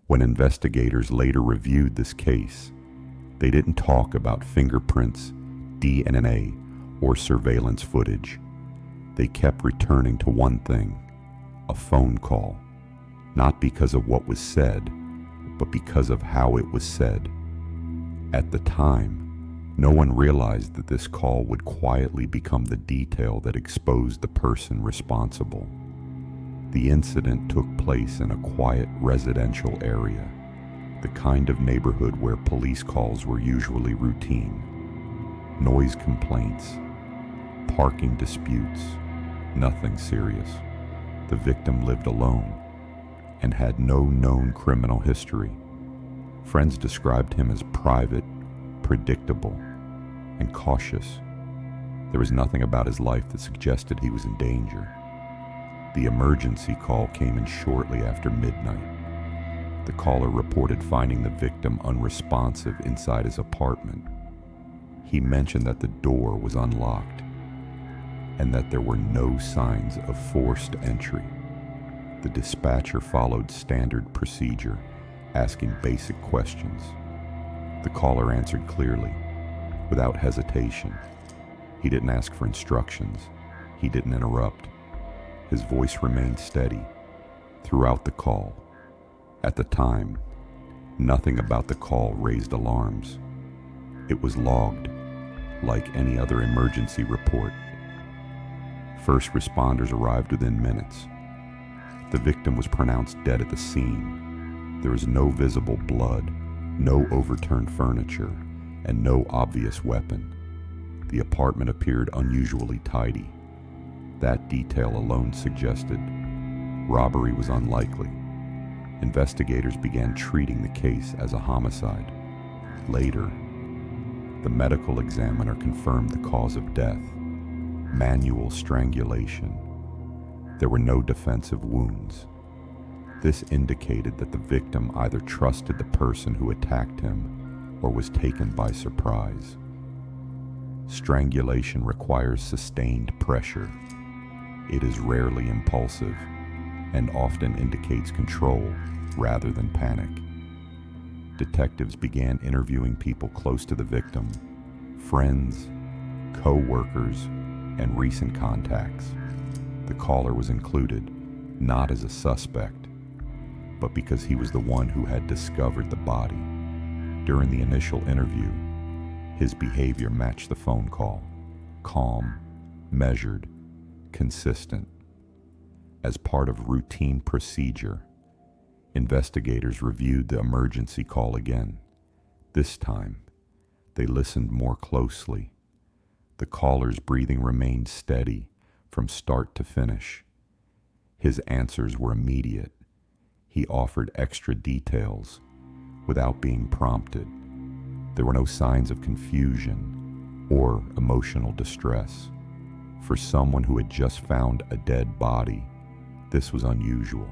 When investigators later reviewed this case, they didn't talk about fingerprints, DNA, or surveillance footage. They kept returning to one thing: a phone call, not because of what was said, but because of how it was said. At the time, no one realized that this call would quietly become the detail that exposed the person responsible. The incident took place in a quiet residential area, the kind of neighborhood where police calls were usually routine. Noise complaints, parking disputes, nothing serious. The victim lived alone and had no known criminal history. Friends described him as private, predictable, and cautious. There was nothing about his life that suggested he was in danger. The emergency call came in shortly after midnight. The caller reported finding the victim unresponsive inside his apartment. He mentioned that the door was unlocked and that there were no signs of forced entry. The dispatcher followed standard procedure, asking basic questions. The caller answered clearly, without hesitation. He didn't ask for instructions. He didn't interrupt. His voice remained steady throughout the call. At the time, nothing about the call raised alarms. It was logged, like any other emergency report. First responders arrived within minutes. The victim was pronounced dead at the scene. There was no visible blood, no overturned furniture, and no obvious weapon. The apartment appeared unusually tidy. That detail alone suggested robbery was unlikely. Investigators began treating the case as a homicide. Later, the medical examiner confirmed the cause of death: manual strangulation. There were no defensive wounds. This indicated that the victim either trusted the person who attacked him or was taken by surprise. Strangulation requires sustained pressure. It is rarely impulsive and often indicates control rather than panic. Detectives began interviewing people close to the victim: friends, co-workers, and recent contacts. The caller was included, not as a suspect, but because he was the one who had discovered the body. During the initial interview, his behavior matched the phone call: calm, measured, consistent. As part of routine procedure, investigators reviewed the emergency call again. This time, they listened more closely. The caller's breathing remained steady from start to finish. His answers were immediate. He offered extra details without being prompted. There were no signs of confusion or emotional distress. For someone who had just found a dead body, this was unusual.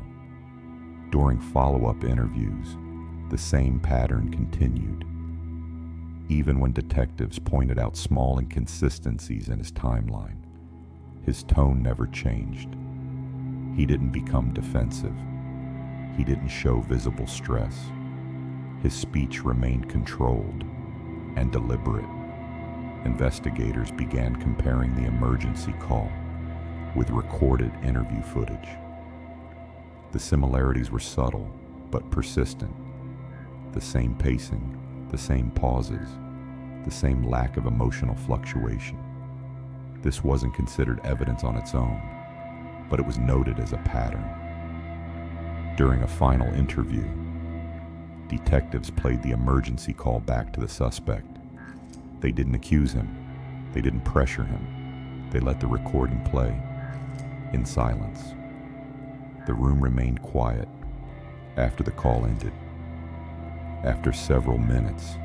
During follow-up interviews, the same pattern continued. Even when detectives pointed out small inconsistencies in his timeline, his tone never changed. He didn't become defensive. He didn't show visible stress. His speech remained controlled and deliberate. Investigators began comparing the emergency call with recorded interview footage. The similarities were subtle but persistent. The same pacing, the same pauses, the same lack of emotional fluctuation. This wasn't considered evidence on its own, but it was noted as a pattern. During a final interview, detectives played the emergency call back to the suspect. They didn't accuse him. They didn't pressure him. They let the recording play in silence. The room remained quiet after the call ended. After several minutes,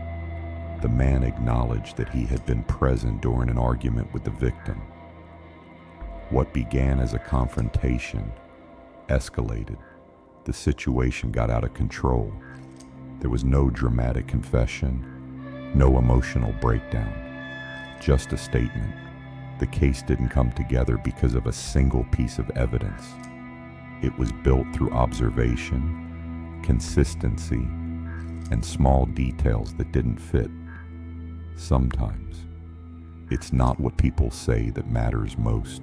the man acknowledged that he had been present during an argument with the victim. What began as a confrontation escalated. The situation got out of control. There was no dramatic confession, no emotional breakdown, just a statement. The case didn't come together because of a single piece of evidence. It was built through observation, consistency, and small details that didn't fit. Sometimes, it's not what people say that matters most.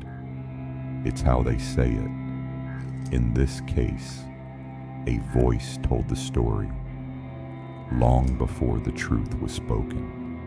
It's how they say it. In this case, a voice told the story long before the truth was spoken.